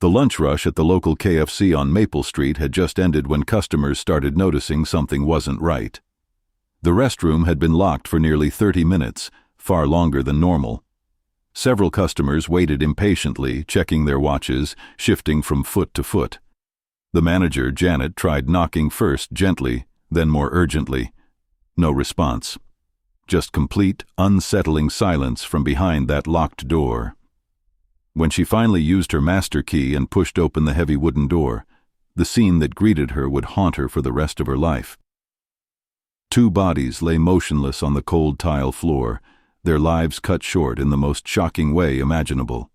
The lunch rush at the local KFC on Maple Street had just ended when customers started noticing something wasn't right. The restroom had been locked for nearly 30 minutes, far longer than normal. Several customers waited impatiently, checking their watches, shifting from foot to foot. The manager, Janet, tried knocking first gently, then more urgently. No response. Just complete, unsettling silence from behind that locked door. When she finally used her master key and pushed open the heavy wooden door, the scene that greeted her would haunt her for the rest of her life. Two bodies lay motionless on the cold tile floor, their lives cut short in the most shocking way imaginable.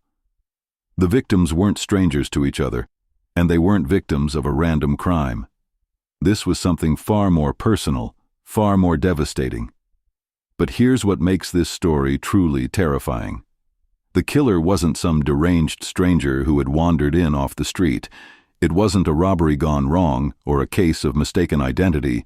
The victims weren't strangers to each other, and they weren't victims of a random crime. This was something far more personal, far more devastating. But here's what makes this story truly terrifying. The killer wasn't some deranged stranger who had wandered in off the street. It wasn't a robbery gone wrong or a case of mistaken identity.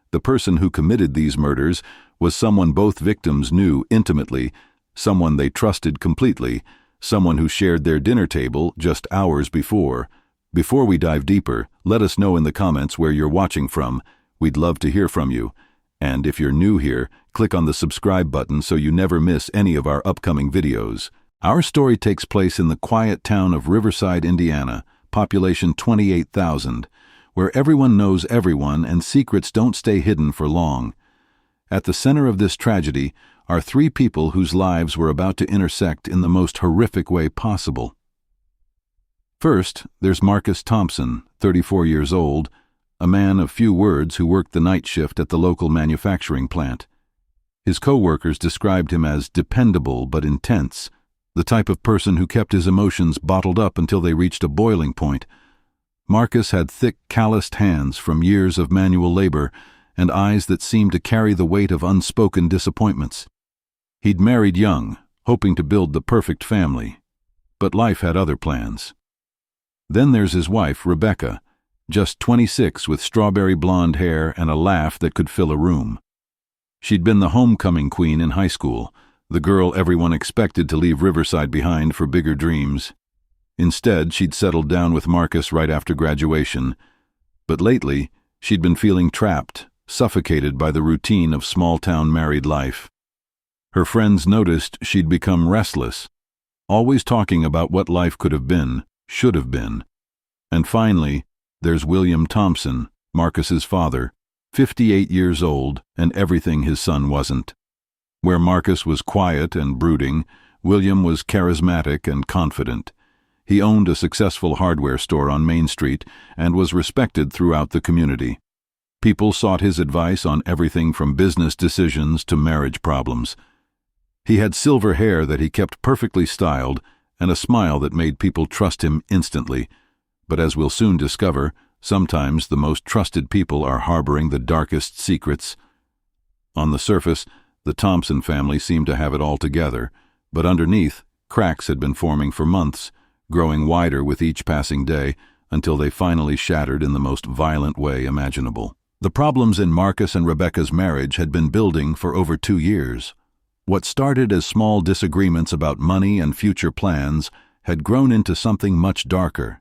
The person who committed these murders was someone both victims knew intimately, someone they trusted completely, someone who shared their dinner table just hours before. Before we dive deeper, let us know in the comments where you're watching from. We'd love to hear from you. And if you're new here, click on the subscribe button so you never miss any of our upcoming videos. Our story takes place in the quiet town of Riverside, Indiana, population 28,000, where everyone knows everyone and secrets don't stay hidden for long. At the center of this tragedy are three people whose lives were about to intersect in the most horrific way possible. First, there's Marcus Thompson, 34 years old, a man of few words who worked the night shift at the local manufacturing plant. His co-workers described him as dependable but intense, the type of person who kept his emotions bottled up until they reached a boiling point. Marcus had thick, calloused hands from years of manual labor and eyes that seemed to carry the weight of unspoken disappointments. He'd married young, hoping to build the perfect family, but life had other plans. Then there's his wife, Rebecca, just 26 with strawberry blonde hair and a laugh that could fill a room. She'd been the homecoming queen in high school, the girl everyone expected to leave Riverside behind for bigger dreams. Instead, she'd settled down with Marcus right after graduation. But lately, she'd been feeling trapped, suffocated by the routine of small-town married life. Her friends noticed she'd become restless, always talking about what life could have been, should have been. And finally, there's William Thompson, Marcus's father, 58 years old, and everything his son wasn't. Where Marcus was quiet and brooding, William was charismatic and confident. He owned a successful hardware store on Main Street and was respected throughout the community. People sought his advice on everything from business decisions to marriage problems. He had silver hair that he kept perfectly styled and a smile that made people trust him instantly. But as we'll soon discover, sometimes the most trusted people are harboring the darkest secrets. On the surface, the Thompson family seemed to have it all together, but underneath, cracks had been forming for months, growing wider with each passing day, until they finally shattered in the most violent way imaginable. The problems in Marcus and Rebecca's marriage had been building for over 2 years. What started as small disagreements about money and future plans had grown into something much darker.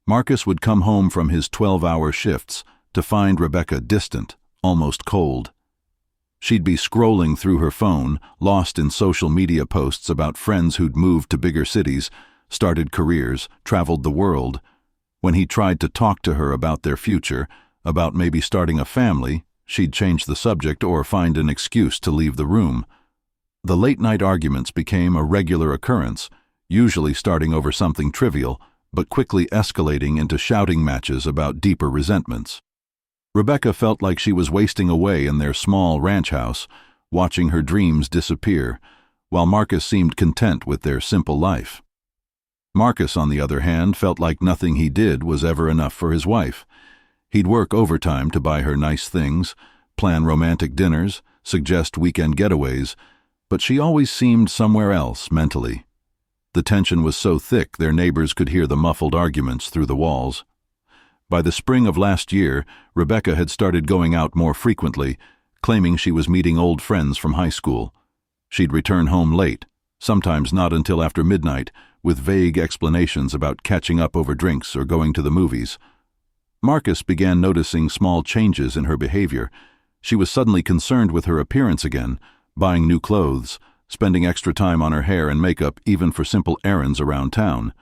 Marcus would come home from his 12-hour shifts to find Rebecca distant, almost cold. She'd be scrolling through her phone, lost in social media posts about friends who'd moved to bigger cities, started careers, traveled the world. When he tried to talk to her about their future, about maybe starting a family, she'd change the subject or find an excuse to leave the room. The late-night arguments became a regular occurrence, usually starting over something trivial, but quickly escalating into shouting matches about deeper resentments. Rebecca felt like she was wasting away in their small ranch house, watching her dreams disappear, while Marcus seemed content with their simple life. Marcus, on the other hand, felt like nothing he did was ever enough for his wife. He'd work overtime to buy her nice things, plan romantic dinners, suggest weekend getaways, but she always seemed somewhere else mentally. The tension was so thick their neighbors could hear the muffled arguments through the walls. By the spring of last year, Rebecca had started going out more frequently, claiming she was meeting old friends from high school. She'd return home late, sometimes not until after midnight, with vague explanations about catching up over drinks or going to the movies. Marcus began noticing small changes in her behavior. She was suddenly concerned with her appearance again, buying new clothes, spending extra time on her hair and makeup even for simple errands around town.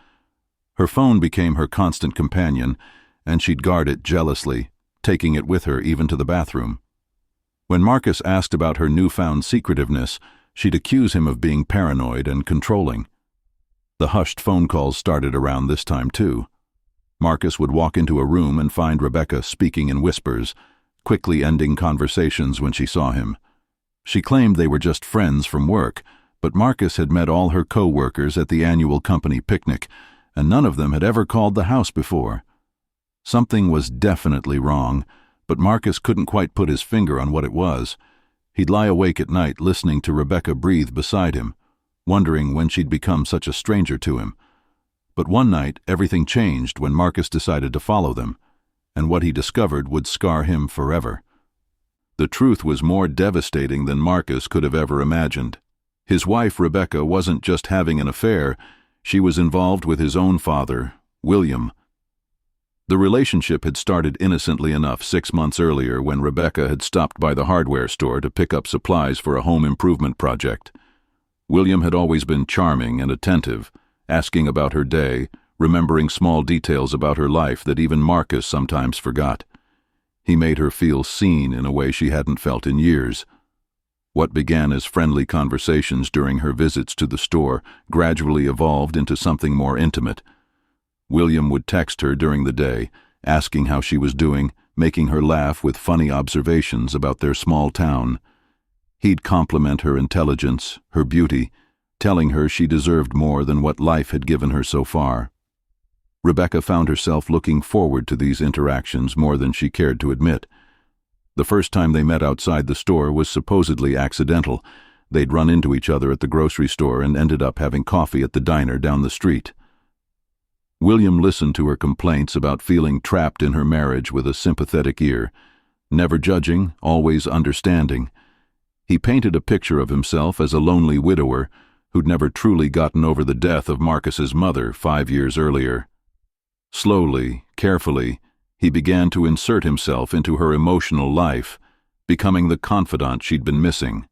Her phone became her constant companion, and she'd guard it jealously, taking it with her even to the bathroom. When Marcus asked about her newfound secretiveness, she'd accuse him of being paranoid and controlling. The hushed phone calls started around this time too. Marcus would walk into a room and find Rebecca speaking in whispers, quickly ending conversations when she saw him. She claimed they were just friends from work, but Marcus had met all her co-workers at the annual company picnic, and none of them had ever called the house before. Something was definitely wrong, but Marcus couldn't quite put his finger on what it was. He'd lie awake at night listening to Rebecca breathe beside him, wondering when she'd become such a stranger to him. But one night, everything changed when Marcus decided to follow them, and what he discovered would scar him forever. The truth was more devastating than Marcus could have ever imagined. His wife, Rebecca, wasn't just having an affair, she was involved with his own father, William. The relationship had started innocently enough 6 months earlier when Rebecca had stopped by the hardware store to pick up supplies for a home improvement project. William had always been charming and attentive, asking about her day, remembering small details about her life that even Marcus sometimes forgot. He made her feel seen in a way she hadn't felt in years. What began as friendly conversations during her visits to the store gradually evolved into something more intimate. William would text her during the day, asking how she was doing, making her laugh with funny observations about their small town. He'd compliment her intelligence, her beauty, telling her she deserved more than what life had given her so far. Rebecca found herself looking forward to these interactions more than she cared to admit. The first time they met outside the store was supposedly accidental. They'd run into each other at the grocery store and ended up having coffee at the diner down the street. William listened to her complaints about feeling trapped in her marriage with a sympathetic ear, never judging, always understanding. He painted a picture of himself as a lonely widower who'd never truly gotten over the death of Marcus's mother 5 years earlier. Slowly, carefully, he began to insert himself into her emotional life, becoming the confidant she'd been missing.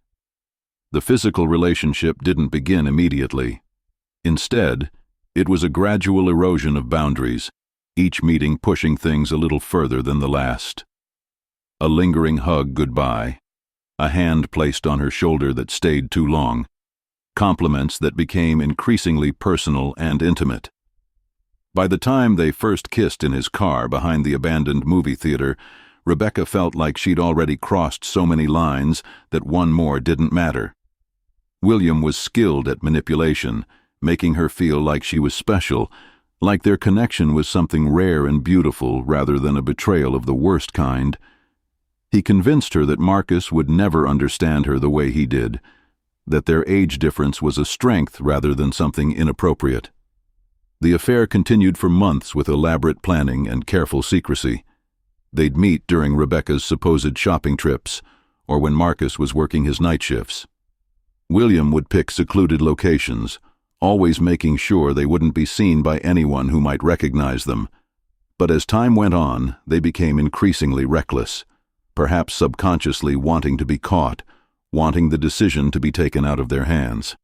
The physical relationship didn't begin immediately. Instead, it was a gradual erosion of boundaries, each meeting pushing things a little further than the last. A lingering hug goodbye, a hand placed on her shoulder that stayed too long, compliments that became increasingly personal and intimate. By the time they first kissed in his car behind the abandoned movie theater, Rebecca felt like she'd already crossed so many lines that one more didn't matter. William was skilled at manipulation, making her feel like she was special, like their connection was something rare and beautiful rather than a betrayal of the worst kind. He convinced her that Marcus would never understand her the way he did, that their age difference was a strength rather than something inappropriate. The affair continued for months with elaborate planning and careful secrecy. They'd meet during Rebecca's supposed shopping trips, or when Marcus was working his night shifts. William would pick secluded locations, always making sure they wouldn't be seen by anyone who might recognize them. But as time went on, they became increasingly reckless, perhaps subconsciously wanting to be caught, wanting the decision to be taken out of their hands.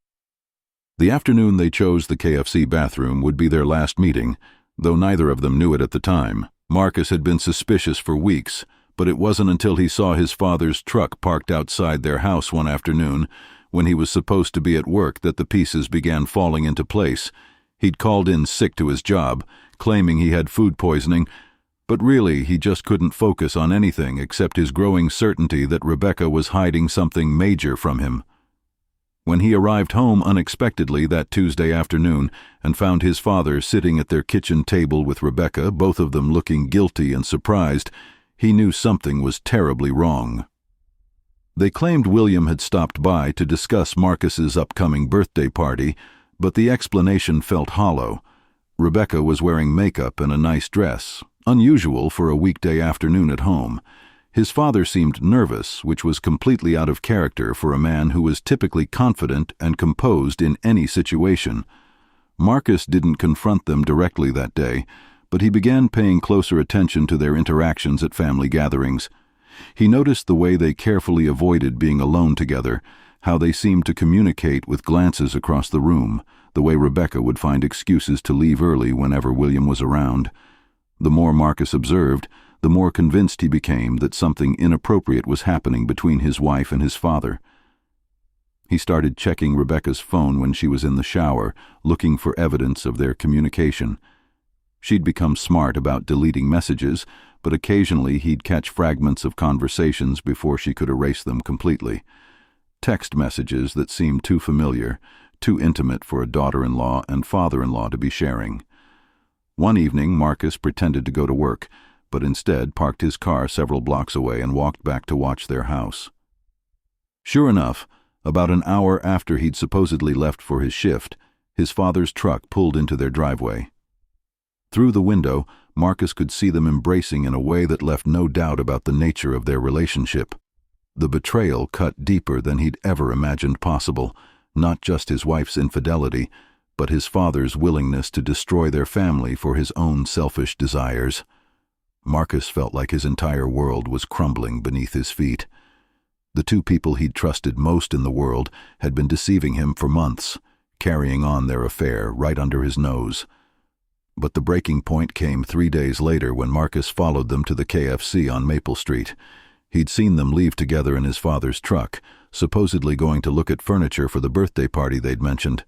The afternoon they chose the KFC bathroom would be their last meeting, though neither of them knew it at the time. Marcus had been suspicious for weeks, but it wasn't until he saw his father's truck parked outside their house one afternoon, when he was supposed to be at work, that the pieces began falling into place. He'd called in sick to his job, claiming he had food poisoning, but really he just couldn't focus on anything except his growing certainty that Rebecca was hiding something major from him. When he arrived home unexpectedly that Tuesday afternoon and found his father sitting at their kitchen table with Rebecca, both of them looking guilty and surprised, he knew something was terribly wrong. They claimed William had stopped by to discuss Marcus's upcoming birthday party, but the explanation felt hollow. Rebecca was wearing makeup and a nice dress, unusual for a weekday afternoon at home. His father seemed nervous, which was completely out of character for a man who was typically confident and composed in any situation. Marcus didn't confront them directly that day, but he began paying closer attention to their interactions at family gatherings. He noticed the way they carefully avoided being alone together, how they seemed to communicate with glances across the room, the way Rebecca would find excuses to leave early whenever William was around. The more Marcus observed, the more convinced he became that something inappropriate was happening between his wife and his father. He started checking Rebecca's phone when she was in the shower, looking for evidence of their communication. She'd become smart about deleting messages, but occasionally he'd catch fragments of conversations before she could erase them completely. Text messages that seemed too familiar, too intimate for a daughter-in-law and father-in-law to be sharing. One evening, Marcus pretended to go to work, but instead parked his car several blocks away and walked back to watch their house. Sure enough, about an hour after he'd supposedly left for his shift, his father's truck pulled into their driveway. Through the window, Marcus could see them embracing in a way that left no doubt about the nature of their relationship. The betrayal cut deeper than he'd ever imagined possible, not just his wife's infidelity, but his father's willingness to destroy their family for his own selfish desires. Marcus felt like his entire world was crumbling beneath his feet. The two people he'd trusted most in the world had been deceiving him for months, carrying on their affair right under his nose. But the breaking point came 3 days later when Marcus followed them to the KFC on Maple Street. He'd seen them leave together in his father's truck, supposedly going to look at furniture for the birthday party they'd mentioned.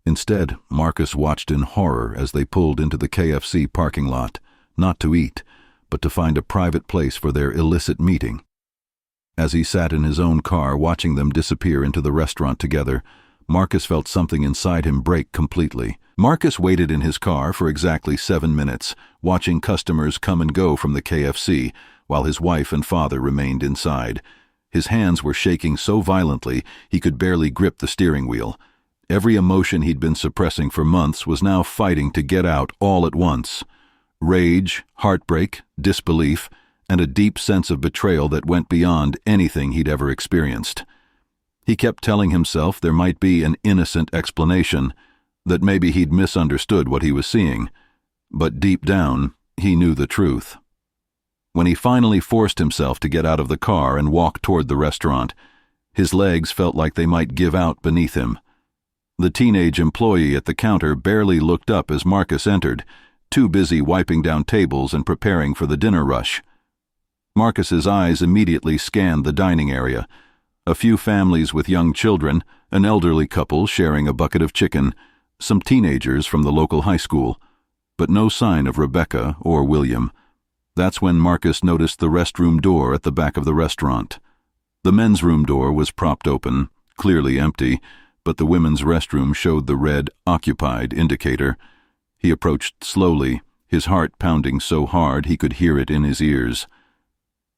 Instead, Marcus watched in horror as they pulled into the KFC parking lot, not to eat, but to find a private place for their illicit meeting. As he sat in his own car watching them disappear into the restaurant together, Marcus felt something inside him break completely. Marcus waited in his car for exactly 7 minutes, watching customers come and go from the KFC, while his wife and father remained inside. His hands were shaking so violently he could barely grip the steering wheel. Every emotion he'd been suppressing for months was now fighting to get out all at once. Rage, heartbreak, disbelief, and a deep sense of betrayal that went beyond anything he'd ever experienced. He kept telling himself there might be an innocent explanation, that maybe he'd misunderstood what he was seeing, but deep down, he knew the truth. When he finally forced himself to get out of the car and walk toward the restaurant, his legs felt like they might give out beneath him. The teenage employee at the counter barely looked up as Marcus entered, too busy wiping down tables and preparing for the dinner rush. Marcus's eyes immediately scanned the dining area. A few families with young children, an elderly couple sharing a bucket of chicken, some teenagers from the local high school, but no sign of Rebecca or William. That's when Marcus noticed the restroom door at the back of the restaurant. The men's room door was propped open, clearly empty, but the women's restroom showed the red "occupied" indicator. He approached slowly, his heart pounding so hard he could hear it in his ears.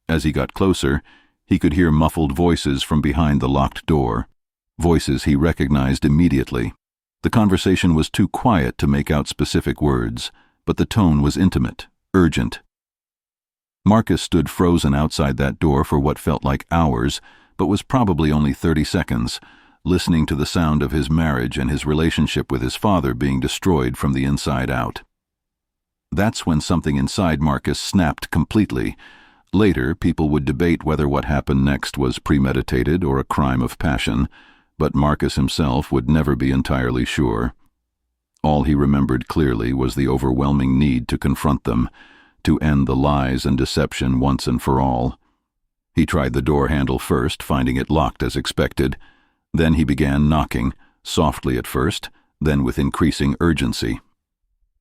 As he got closer, he could hear muffled voices from behind the locked door, voices he recognized immediately. The conversation was too quiet to make out specific words, but the tone was intimate, urgent. Marcus stood frozen outside that door for what felt like hours, but was probably only 30 seconds, listening to the sound of his marriage and his relationship with his father being destroyed from the inside out. That's when something inside Marcus snapped completely. Later, people would debate whether what happened next was premeditated or a crime of passion, but Marcus himself would never be entirely sure. All he remembered clearly was the overwhelming need to confront them, to end the lies and deception once and for all. He tried the door handle first, finding it locked as expected. Then he began knocking, softly at first, then with increasing urgency.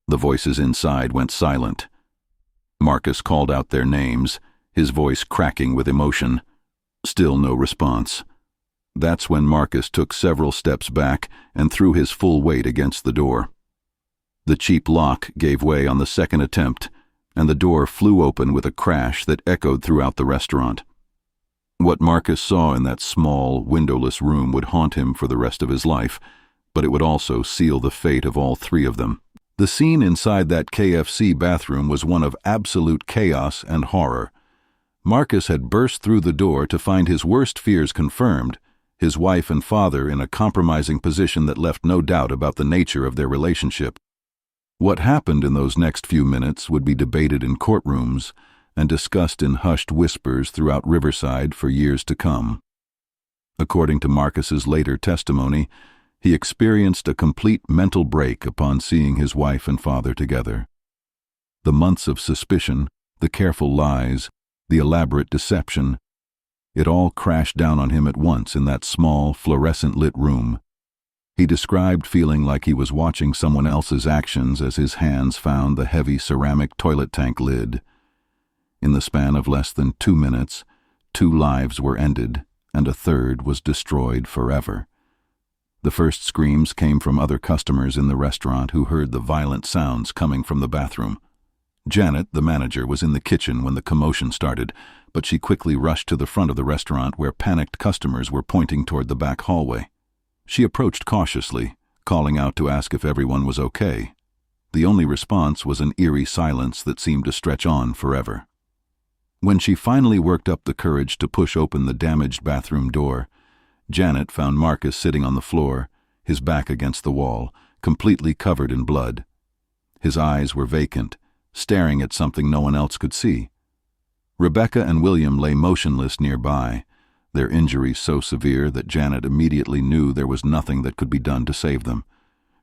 The voices inside went silent. Marcus called out their names, his voice cracking with emotion. Still no response. That's when Marcus took several steps back and threw his full weight against the door. The cheap lock gave way on the second attempt, and the door flew open with a crash that echoed throughout the restaurant. What Marcus saw in that small, windowless room would haunt him for the rest of his life, but it would also seal the fate of all three of them. The scene inside that KFC bathroom was one of absolute chaos and horror. Marcus had burst through the door to find his worst fears confirmed, his wife and father in a compromising position that left no doubt about the nature of their relationship. What happened in those next few minutes would be debated in courtrooms and discussed in hushed whispers throughout Riverside for years to come. According to Marcus's later testimony, he experienced a complete mental break upon seeing his wife and father together. The months of suspicion, the careful lies, the elaborate deception, it all crashed down on him at once in that small, fluorescent-lit room. He described feeling like he was watching someone else's actions as his hands found the heavy ceramic toilet tank lid. In the span of less than 2 minutes, 2 lives were ended, and a third was destroyed forever. The first screams came from other customers in the restaurant who heard the violent sounds coming from the bathroom. Janet, the manager, was in the kitchen when the commotion started, but she quickly rushed to the front of the restaurant where panicked customers were pointing toward the back hallway. She approached cautiously, calling out to ask if everyone was okay. The only response was an eerie silence that seemed to stretch on forever. When she finally worked up the courage to push open the damaged bathroom door, Janet found Marcus sitting on the floor, his back against the wall, completely covered in blood. His eyes were vacant, staring at something no one else could see. Rebecca and William lay motionless nearby, their injuries so severe that Janet immediately knew there was nothing that could be done to save them.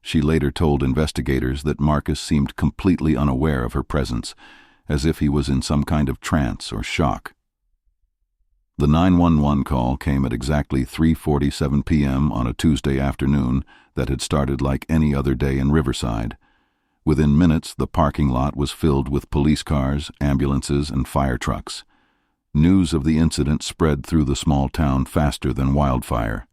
She later told investigators that Marcus seemed completely unaware of her presence, as if he was in some kind of trance or shock. The 911 call came at exactly 3:47 p.m. on a Tuesday afternoon that had started like any other day in Riverside. Within minutes, the parking lot was filled with police cars, ambulances, and fire trucks. News of the incident spread through the small town faster than wildfire.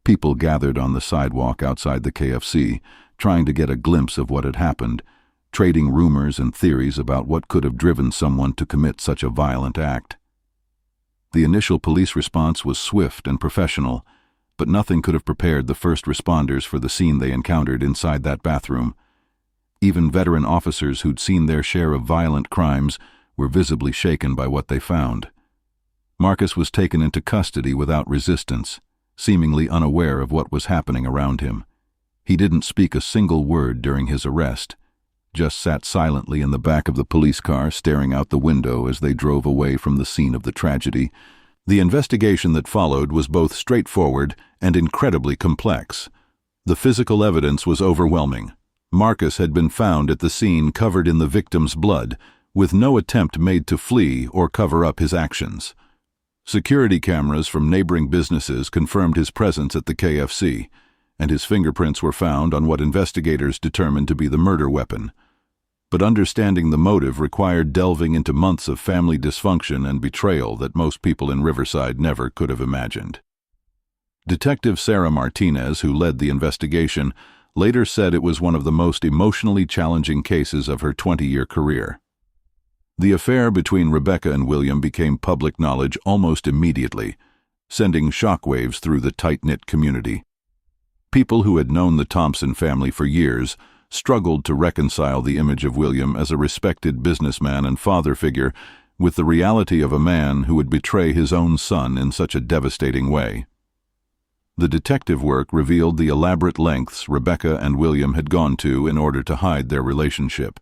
People gathered on the sidewalk outside the KFC, trying to get a glimpse of what had happened, trading rumors and theories about what could have driven someone to commit such a violent act. The initial police response was swift and professional, but nothing could have prepared the first responders for the scene they encountered inside that bathroom. Even veteran officers who'd seen their share of violent crimes were visibly shaken by what they found. Marcus was taken into custody without resistance, seemingly unaware of what was happening around him. He didn't speak a single word during his arrest, just sat silently in the back of the police car staring out the window as they drove away from the scene of the tragedy. The investigation that followed was both straightforward and incredibly complex. The physical evidence was overwhelming. Marcus had been found at the scene covered in the victim's blood, with no attempt made to flee or cover up his actions. Security cameras from neighboring businesses confirmed his presence at the KFC, and his fingerprints were found on what investigators determined to be the murder weapon. But understanding the motive required delving into months of family dysfunction and betrayal that most people in Riverside never could have imagined. Detective Sarah Martinez, who led the investigation, later said it was one of the most emotionally challenging cases of her 20-year career. The affair between Rebecca and William became public knowledge almost immediately, sending shockwaves through the tight-knit community. People who had known the Thompson family for years struggled to reconcile the image of William as a respected businessman and father figure with the reality of a man who would betray his own son in such a devastating way. The detective work revealed the elaborate lengths Rebecca and William had gone to in order to hide their relationship.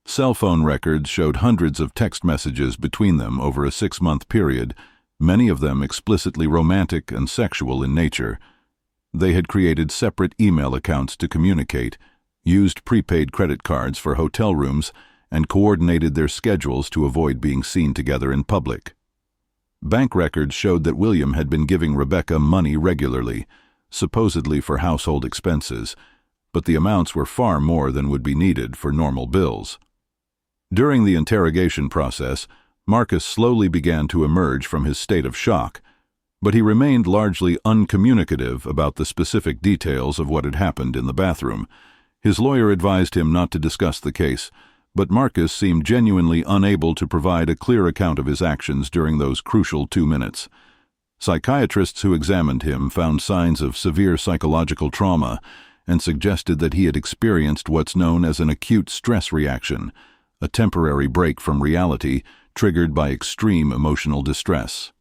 Cell phone records showed hundreds of text messages between them over a 6-month period, many of them explicitly romantic and sexual in nature. They had created separate email accounts to communicate, used prepaid credit cards for hotel rooms, and coordinated their schedules to avoid being seen together in public. Bank records showed that William had been giving Rebecca money regularly, supposedly for household expenses, but the amounts were far more than would be needed for normal bills. During the interrogation process, Marcus slowly began to emerge from his state of shock, but he remained largely uncommunicative about the specific details of what had happened in the bathroom. His lawyer advised him not to discuss the case, but Marcus seemed genuinely unable to provide a clear account of his actions during those crucial 2 minutes. Psychiatrists who examined him found signs of severe psychological trauma and suggested that he had experienced what's known as an acute stress reaction, a temporary break from reality triggered by extreme emotional distress.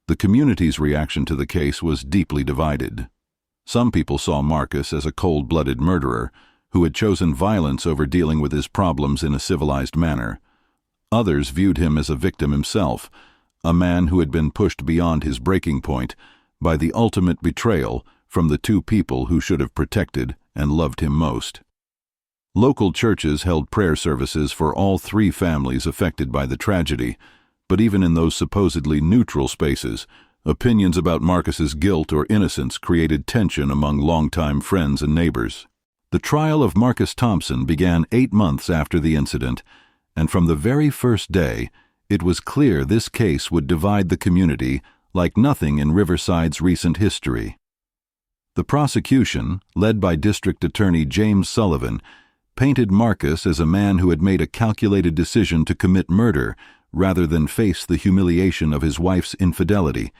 The community's reaction to the case was deeply divided. Some people saw Marcus as a cold-blooded murderer who had chosen violence over dealing with his problems in a civilized manner. Others viewed him as a victim himself, a man who had been pushed beyond his breaking point by the ultimate betrayal from the two people who should have protected and loved him most. Local churches held prayer services for all three families affected by the tragedy, but even in those supposedly neutral spaces, opinions about Marcus's guilt or innocence created tension among longtime friends and neighbors. The trial of Marcus Thompson began 8 months after the incident, and from the very first day, it was clear this case would divide the community like nothing in Riverside's recent history. The prosecution, led by District Attorney James Sullivan, painted Marcus as a man who had made a calculated decision to commit murder rather than face the humiliation of his wife's infidelity.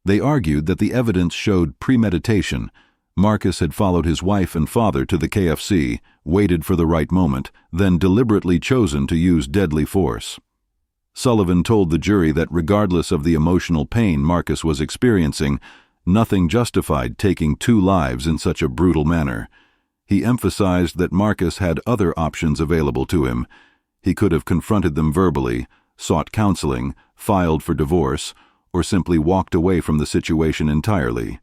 They argued that the evidence showed premeditation. Marcus had followed his wife and father to the KFC, waited for the right moment, then deliberately chosen to use deadly force. Sullivan told the jury that regardless of the emotional pain Marcus was experiencing, nothing justified taking 2 lives in such a brutal manner. He emphasized that Marcus had other options available to him. He could have confronted them verbally, sought counseling, filed for divorce, or simply walked away from the situation entirely.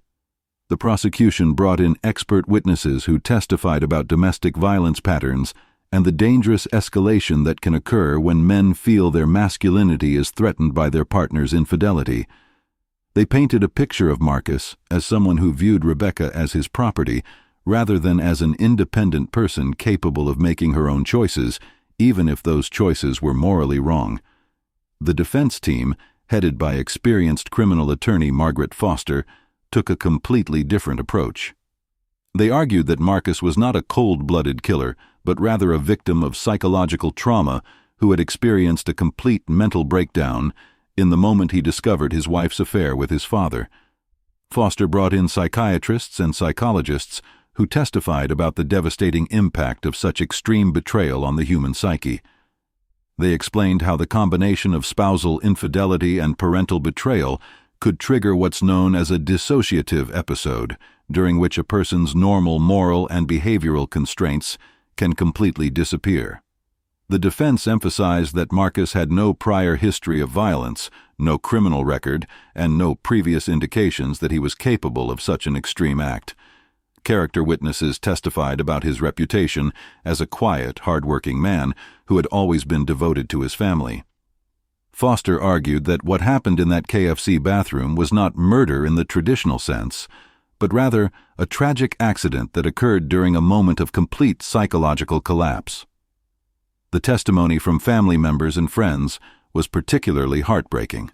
The prosecution brought in expert witnesses who testified about domestic violence patterns and the dangerous escalation that can occur when men feel their masculinity is threatened by their partner's infidelity. They painted a picture of Marcus as someone who viewed Rebecca as his property rather than as an independent person capable of making her own choices, even if those choices were morally wrong. The defense team, headed by experienced criminal attorney Margaret Foster, took a completely different approach. They argued that Marcus was not a cold-blooded killer, but rather a victim of psychological trauma who had experienced a complete mental breakdown in the moment he discovered his wife's affair with his father. Foster brought in psychiatrists and psychologists who testified about the devastating impact of such extreme betrayal on the human psyche. They explained how the combination of spousal infidelity and parental betrayal could trigger what's known as a dissociative episode, during which a person's normal moral and behavioral constraints can completely disappear. The defense emphasized that Marcus had no prior history of violence, no criminal record, and no previous indications that he was capable of such an extreme act. Character witnesses testified about his reputation as a quiet, hard-working man who had always been devoted to his family. Foster argued that what happened in that KFC bathroom was not murder in the traditional sense, but rather a tragic accident that occurred during a moment of complete psychological collapse. The testimony from family members and friends was particularly heartbreaking.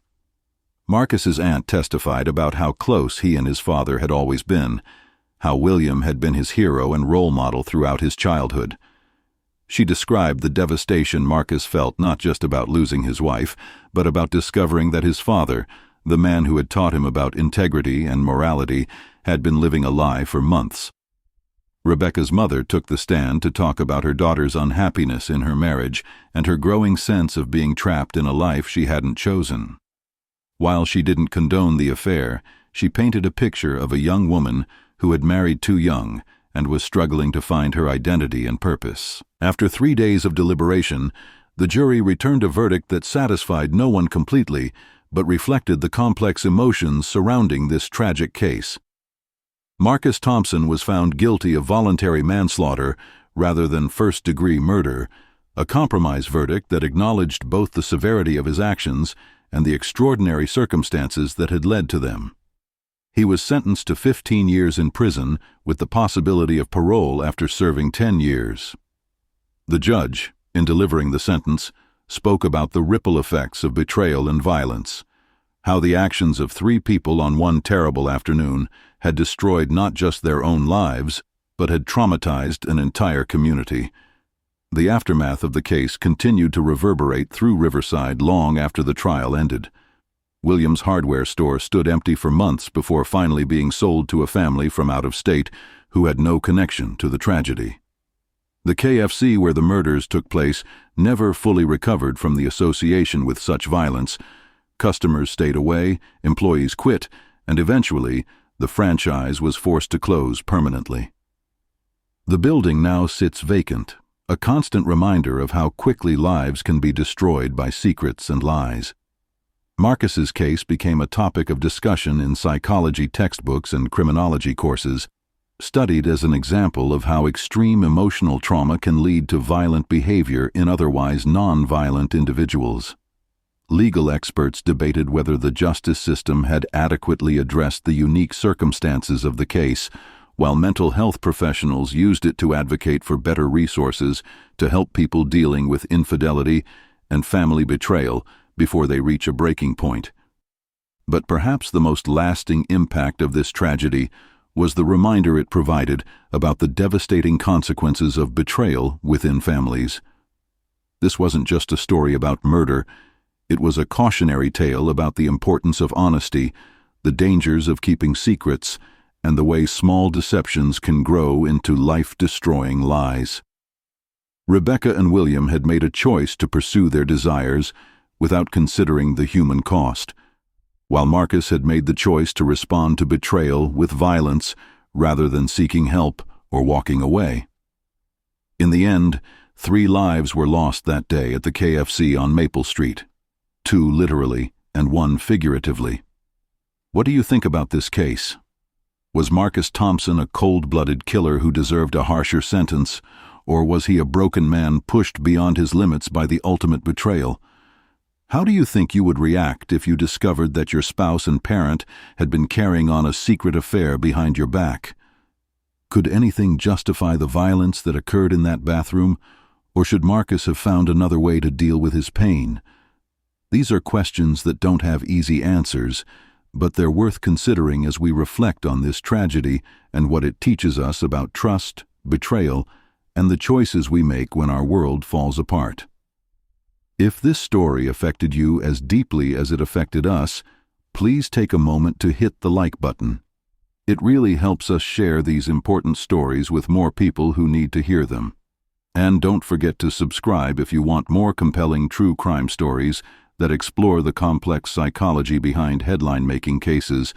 Marcus's aunt testified about how close he and his father had always been, how William had been his hero and role model throughout his childhood. She described the devastation Marcus felt not just about losing his wife, but about discovering that his father, the man who had taught him about integrity and morality, had been living a lie for months. Rebecca's mother took the stand to talk about her daughter's unhappiness in her marriage and her growing sense of being trapped in a life she hadn't chosen. While she didn't condone the affair, she painted a picture of a young woman who had married too young and was struggling to find her identity and purpose. After 3 days of deliberation, the jury returned a verdict that satisfied no one completely, but reflected the complex emotions surrounding this tragic case. Marcus Thompson was found guilty of voluntary manslaughter rather than first-degree murder, a compromise verdict that acknowledged both the severity of his actions and the extraordinary circumstances that had led to them. He was sentenced to 15 years in prison with the possibility of parole after serving 10 years. The judge, in delivering the sentence, spoke about the ripple effects of betrayal and violence, how the actions of 3 people on one terrible afternoon had destroyed not just their own lives, but had traumatized an entire community. The aftermath of the case continued to reverberate through Riverside long after the trial ended. William's hardware store stood empty for months before finally being sold to a family from out of state who had no connection to the tragedy. The KFC where the murders took place never fully recovered from the association with such violence, Customers stayed away, employees quit, and eventually, the franchise was forced to close permanently. The building now sits vacant, a constant reminder of how quickly lives can be destroyed by secrets and lies. Marcus's case became a topic of discussion in psychology textbooks and criminology courses, studied as an example of how extreme emotional trauma can lead to violent behavior in otherwise non-violent individuals. Legal experts debated whether the justice system had adequately addressed the unique circumstances of the case, while mental health professionals used it to advocate for better resources to help people dealing with infidelity and family betrayal before they reach a breaking point. But perhaps the most lasting impact of this tragedy was the reminder it provided about the devastating consequences of betrayal within families. This wasn't just a story about murder. It was a cautionary tale about the importance of honesty, the dangers of keeping secrets, and the way small deceptions can grow into life-destroying lies. Rebecca and William had made a choice to pursue their desires without considering the human cost, while Marcus had made the choice to respond to betrayal with violence rather than seeking help or walking away. In the end, 3 lives were lost that day at the KFC on Maple Street. 2 literally and 1 figuratively. What do you think about this case? Was Marcus Thompson a cold-blooded killer who deserved a harsher sentence, or was he a broken man pushed beyond his limits by the ultimate betrayal? How do you think you would react if you discovered that your spouse and parent had been carrying on a secret affair behind your back? Could anything justify the violence that occurred in that bathroom, or should Marcus have found another way to deal with his pain? These are questions that don't have easy answers, but they're worth considering as we reflect on this tragedy and what it teaches us about trust, betrayal, and the choices we make when our world falls apart. If this story affected you as deeply as it affected us, please take a moment to hit the like button. It really helps us share these important stories with more people who need to hear them. And don't forget to subscribe if you want more compelling true crime stories that explore the complex psychology behind headline-making cases